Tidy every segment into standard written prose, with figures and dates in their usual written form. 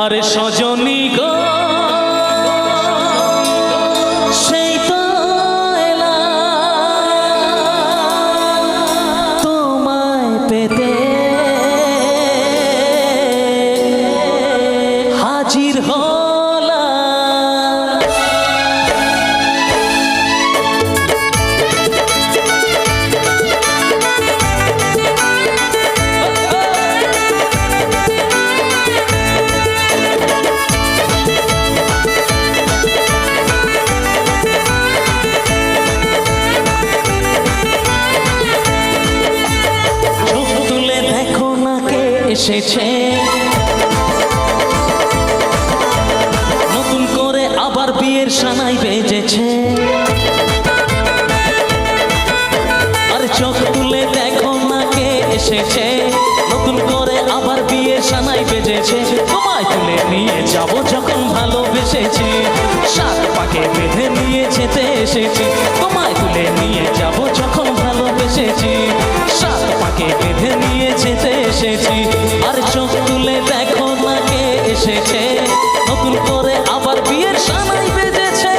আরে সজনী গো সেই তো এলাম তোমায় পেতে হাজির হলাম। এসেছে নতুন করে আবার বিয়ের সানাই বেজেছে। আর চোখ তুলে দেখো না কে এসেছে নতুন করে আবার বিয়ের সানাই বেজেছে। তোমায় তুলে নিয়ে যাব যখন ভালোবেসেছি সাত পাকে বেঁধে নিয়ে যেতে এসেছি। তোমায় তুলে নিয়ে যাব যখন ভালোবেসেছি সাত পাকে বেঁধে নিয়ে যেতে এসেছি। আর চোখ তুলে দেখো না কে এসেছে নতুন করে আবার বিয়ের সানাই বেজেছে।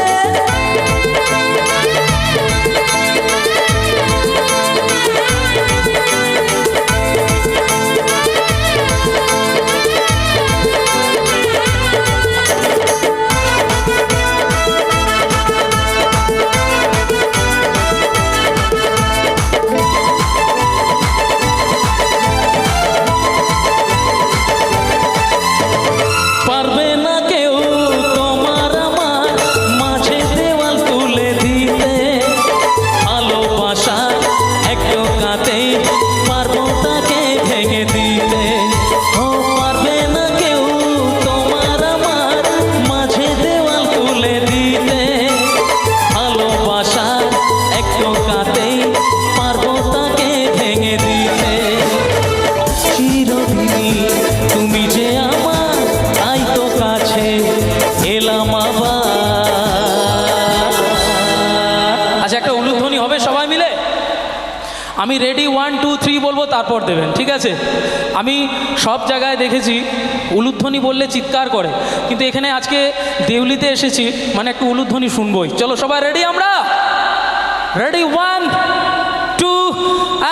আমি রেডি 1 2 3 বলবো তারপর দেবেন, ঠিক আছে? আমি সব জায়গায় দেখেছি উলুধ্বনি বললে চিৎকার করে, কিন্তু এখানে আজকে দেউলিতে এসেছি মানে একটু উলুধ্বনি শুনবই। চলো সবাই রেডি? আমরা রেডি 1 2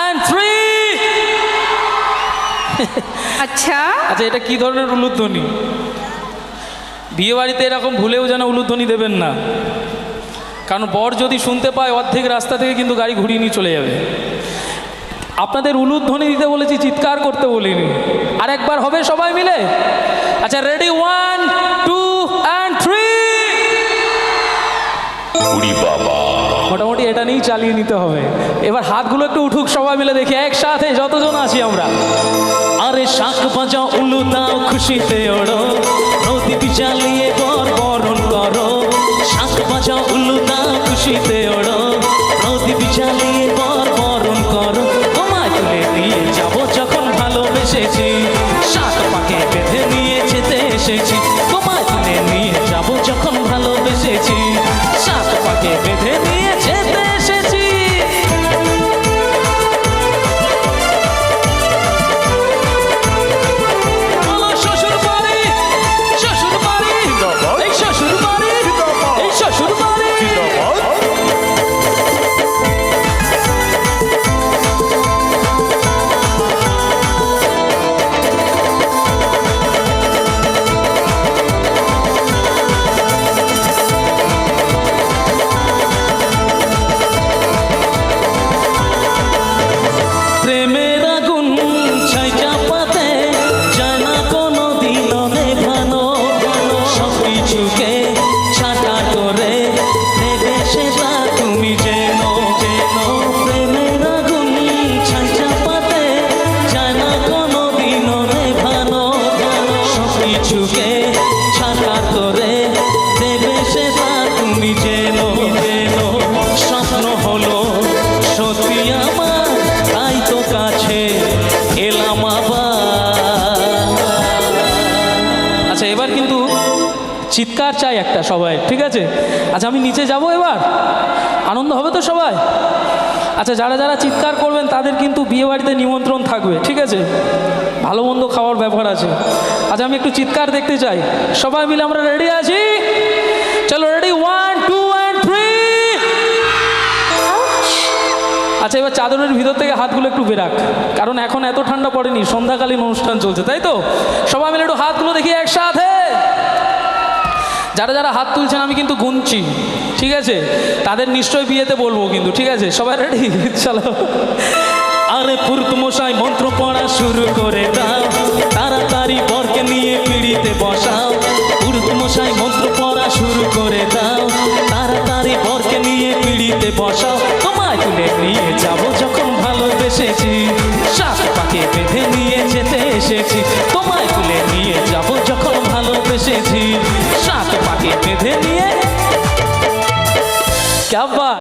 and 3। আচ্ছা আচ্ছা, এটা কি ধরনের উলুধ্বনি? বিয়ে বাড়িতে এরকম ভুলেও যেন উলুধ্বনি দেবেন না, কারণ বর যদি শুনতে পায় অর্ধেক রাস্তা থেকে কিন্তু গাড়ি ঘুরিয়ে নিয়ে চলে যাবে। আপনাদের উলুধ্বনি দিতে বলেছি, চিৎকার করতে বলিনি। আর একবার হবে সবাই মিলে? আচ্ছা রেডি 1 2 and 3। মোটামুটি এটা নিয়েই চালিয়ে নিতে হবে। এবার হাতগুলো একটু উঠুক, সবাই মিলে দেখি একসাথে যতজন আছি আমরা। আরে শাঁখ বাজাও উলু দাও খুশিতে ওড়ো, প্রদীপ জ্বালিয়ে বর বরণ করো। শাঁখ বাজাও উলু দাও খুশিতে ওড়ো, প্রদীপ জ্বালিয়ে বর বরণ করো। তোমায় তুলে নিয়ে যাব যখন ভালোবেসেছি সাত পাকে বেঁধে নিয়ে যেতে এসেছি। তোমায় তুলে নিয়ে যাব যখন ভালোবেসেছি সাত পাকে বেঁধে নিয়ে যেতে এসেছি। শ্বশুর বাড়ি শ্বশুর বাড়ি এই শ্বশুর বাড়ি এই শ্বশুর বাড়ি। প্রেমের আগুন ছাই চাপাতে যায় না কোনো দিন দেখানো, সব কিছুকে ছাটা করে দেবে সেটা তুমি যেন যেন। প্রেমের আগুন ছাই চাপাতে যায় না কোনো দিন দেখানো, সব কিছুকে ছাটা করে দেবে সেটা তুমি যেন যেন। স্বপ্ন হলো সত্যি আমার, তাই তো কাছে এলাম আবার। আচ্ছা এবার কিন্তু চিৎকার চাই একটা সবাই, ঠিক আছে? আচ্ছা আমি নিচে যাব এবার, আনন্দ হবে তো সবাই? আচ্ছা যারা যারা চিৎকার করবেন তাদের কিন্তু বিয়ে বাড়িতে নিমন্ত্রণ থাকবে, ঠিক আছে? ভালো মন্দ খাওয়ার ব্যাপার আছে। আচ্ছা আমি একটু চিৎকার দেখতে চাই, সবাই মিলে আমরা রেডি আছি? চলো রেডি, 1 2 and 3। আচ্ছা এবার চাদরের ভিতর থেকে হাতগুলো একটু বেরাক, কারণ এখন এত ঠান্ডা পড়েনি, সন্ধ্যাকালীন অনুষ্ঠান চলছে, তাই তো? সবাই মিলে একটু হাতগুলো দেখি একসাথে। যারা যারা হাত তুলছেন আমি কিন্তু গুনছি, ঠিক আছে? তাদের নিশ্চয়ই বিয়েতে বলবো কিন্তু, ঠিক আছে? সবাই রেডি? চলো। আরে পুরুত মশাই মন্ত্র পড়া শুরু করে দাও, তাড়াতাড়ি বরকে নিয়ে পিড়িতে বসাও। পুরুত মশাই মন্ত্র পড়া শুরু করে দাও, তাড়াতাড়ি বরকে নিয়ে পিড়িতে বসাও। তোমায় তুলে নিয়ে যাব যখন ভালোবেসেছি, সাত পাকে বেঁধে নিয়ে যেতে এসেছি। তোমায় তুলে নিয়ে যাব যখন ভালোবেসেছি, সাত পাকে বেঁধে নিয়ে। क्या बात।